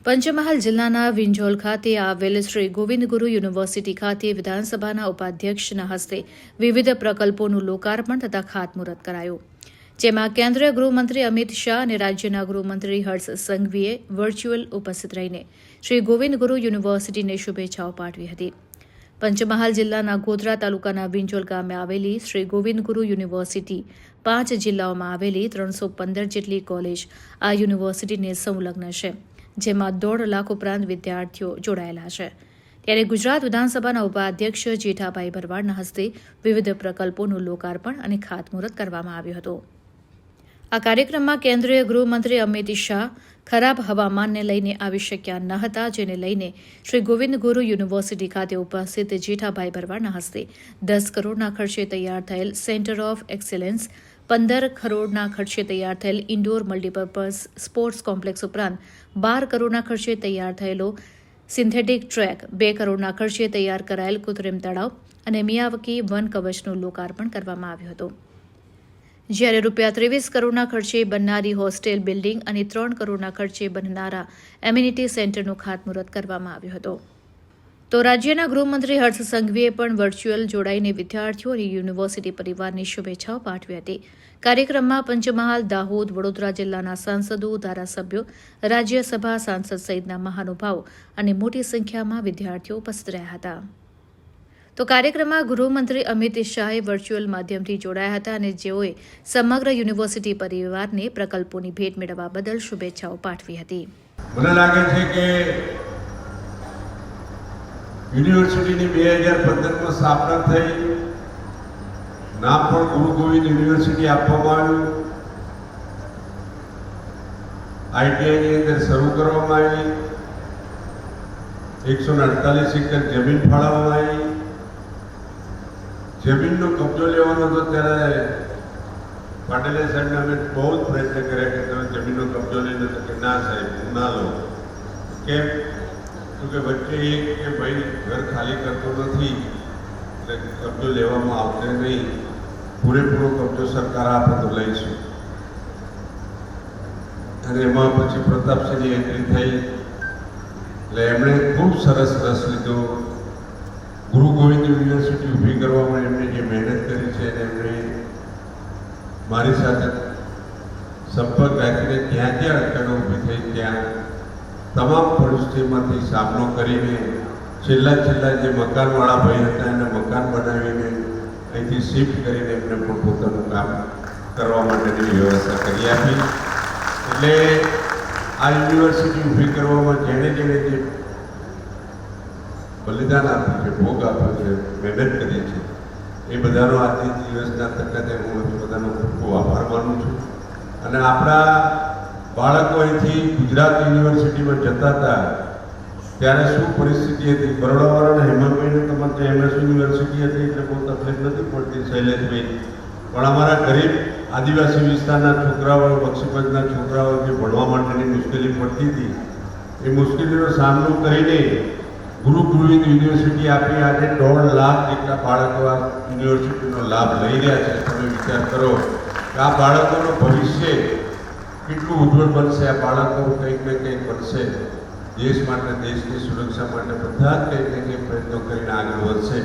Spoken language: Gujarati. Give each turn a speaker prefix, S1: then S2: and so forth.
S1: પંચમહાલ જિલ્લાના વિંજોલ ખાતે આવેલ શ્રી ગોવિંદ ગુરુ યુનિવર્સિટી ખાતે વિધાનસભાના ઉપાધ્યક્ષના હસ્તે વિવિધ પ્રકલ્પોનું લોકાર્પણ તથા ખાતમુહૂર્ત કરાયું, જેમાં કેન્દ્રીય ગૃહમંત્રી અમિત શાહ અને રાજ્યના ગૃહમંત્રી હર્ષ સંઘવીએ વર્ચ્યુઅલ ઉપસ્થિત રહીને શ્રી ગોવિંદ ગુરુ યુનિવર્સિટીને શુભેચ્છાઓ પાઠવી હતી. પંચમહાલ જિલ્લાના ગોધરા તાલુકાના વિંજોલ ગામે આવેલી શ્રી ગોવિંદ ગુરુ યુનિવર્સિટી 5 જિલ્લાઓમાં આવેલી 315 જેટલી કોલેજ આ યુનિવર્સિટીને સંલગ્ન છે, જેમાં 1.5 લાખ ઉપરાંત વિદ્યાર્થીઓ જોડાયેલા છે. ત્યારે ગુજરાત વિધાનસભાના ઉપાધ્યક્ષ જેઠાભાઈ ભરવાડના હસ્તે વિવિધ પ્રકલ્પોનું લોકાર્પણ અને ખાતમુહૂર્ત કરવામાં આવ્યું હતું. આ કાર્યક્રમમાં કેન્દ્રીય ગૃહમંત્રી અમિત શાહ ખરાબ હવામાનને લઈને આવી શક્યા ન હતા, જેને લઈને શ્રી ગોવિંદ ગુરુ યુનિવર્સિટી ખાતે ઉપસ્થિત જેઠાભાઈ ભરવાડના હસ્તે 10 કરોડના ખર્ચે તૈયાર થયેલ સેન્ટર ઓફ એક્સેલન્સ, 15 કરોડના ખર્ચે તૈયાર થયેલ ઇન્ડોર મલ્ટીપર્પઝ સ્પોર્ટ્સ કોમ્પ્લેક્સ ઉપરાંત 12 કરોડના ખર્ચે તૈયાર થયેલો સિન્થેટિક ટ્રેક, 2 કરોડના ખર્ચે તૈયાર કરાયેલ કૃત્રિમ તળાવ અને મિયાવાકી વન કવચનું લોકાર્પણ કરવામાં આવ્યું હતું. જ્યારે ₹23 કરોડના ખર્ચે બનનારી હોસ્ટેલ બિલ્ડિંગ અને 3 કરોડના ખર્ચે બનનારા એમ્યુનિટી સેન્ટરનું ખાતમુહૂર્ત કરવામાં આવ્યું હતું. તો રાજ્યના ગૃહમંત્રી હર્ષ સંઘવીએ પણ વર્ચ્યુઅલ જોડાઈને વિદ્યાર્થીઓ અને યુનિવર્સિટી પરિવારની શુભેચ્છાઓ પાઠવી હતી. કાર્યક્રમમાં પંચમહાલ, દાહોદ, વડોદરા જિલ્લાના સાંસદો, ધારાસભ્યો, રાજ્યસભા સાંસદ સહિતના મહાનુભાવો અને મોટી સંખ્યામાં વિદ્યાર્થીઓ ઉપસ્થિત રહ્યા હતા. તો કાર્યક્રમમાં ગૃહમંત્રી અમિત શાહે વર્ચ્યુઅલ માધ્યમથી જોડાયા હતા અને જેઓએ સમગ્ર યુનિવર્સિટી પરિવારને પ્રકલ્પોની ભેટ મેળવવા બદલ શુભેચ્છાઓ પાઠવી હતી.
S2: મને લાગે છે કે યુનિવર્સિટીની 2015માં સ્થાપના થઈ, નામ પણ ગુરુ ગોવિંદ યુનિવર્સિટી આપવામાં આવ્યું. આઈટીઆઈની અંદર શરૂ કરવામાં આવી. 148 એકર જમીન ફાળવવામાં આવી. જમીનનો કબજો લેવાનો હતો ત્યારે પાટેલે સાહેબને અમે બહુ જ પ્રયત્ન કર્યા કે તમે જમીનનો કબજો લઈને તો કે ના સાહેબ, હું ના લઉં. કેમ? તો કે વચ્ચે એક કે ભાઈ ઘર ખાલી કરતો નથી એટલે કબજો લેવામાં આવશે નહીં, પૂરેપૂરો કબજો સરકાર આપે તો લઈશું. અને એમાં પછી પ્રતાપસિંહની એન્ટ્રી થઈ એટલે એમણે ખૂબ સરસ રસ લીધો. ગુરુ ગોવિંદ યુનિવર્સિટી ઊભી કરવામાં એમણે જે મહેનત કરી છે અને એમણે મારી સાથે સંપર્ક રાખીને જ્યાં જ્યાં અડચણો ઊભી થઈ ત્યાં તમામ પરિસ્થિતિમાંથી સામનો કરીને છેલ્લા જે મકાનવાળા ભાઈ હતા એને મકાન બનાવીને અહીંથી શિફ્ટ કરીને એમને પણ પોતાનું કામ કરવા માટેની વ્યવસ્થા કરી આપી. એટલે આ યુનિવર્સિટી ઊભી કરવામાં જેણે જે બલિદાન આપ્યું છે, ભોગ આપ્યો છે, મહેનત કરી છે, એ બધાનો આજની દિવસના તકતે હું બધાનો ખૂબ ખૂબ આભાર માનું છું. અને આપણા બાળકો અહીંથી ગુજરાત યુનિવર્સિટીમાં જતા હતા ત્યારે શું પરિસ્થિતિ હતી? બરોડાવાળાના હેમંતભાઈને તમારે એમએસ યુનિવર્સિટી હતી એટલે બહુ તકલીફ નથી પડતી, શૈલેષભાઈ. પણ અમારા ગરીબ આદિવાસી વિસ્તારના છોકરાઓ, બક્ષીપંચના છોકરાઓ જે ભણવા માટેની મુશ્કેલી પડતી હતી, એ મુશ્કેલીનો સામનો કરીને ગુરુ ગોવિંદ યુનિવર્સિટી આપી આજે 1.5 લાખ જેટલા બાળકો આ યુનિવર્સિટીનો લાભ લઈ રહ્યા છે. તમે વિચાર કરો કે આ બાળકોનું ભવિષ્ય કેટલું ઉજ્જવળ બનશે. આ બાળકો કંઈક ને કંઈક બનશે, દેશ માટે, દેશની સુરક્ષા માટે બધા જ કંઈક ને કંઈક પ્રયત્નો કરીને આગળ વધશે.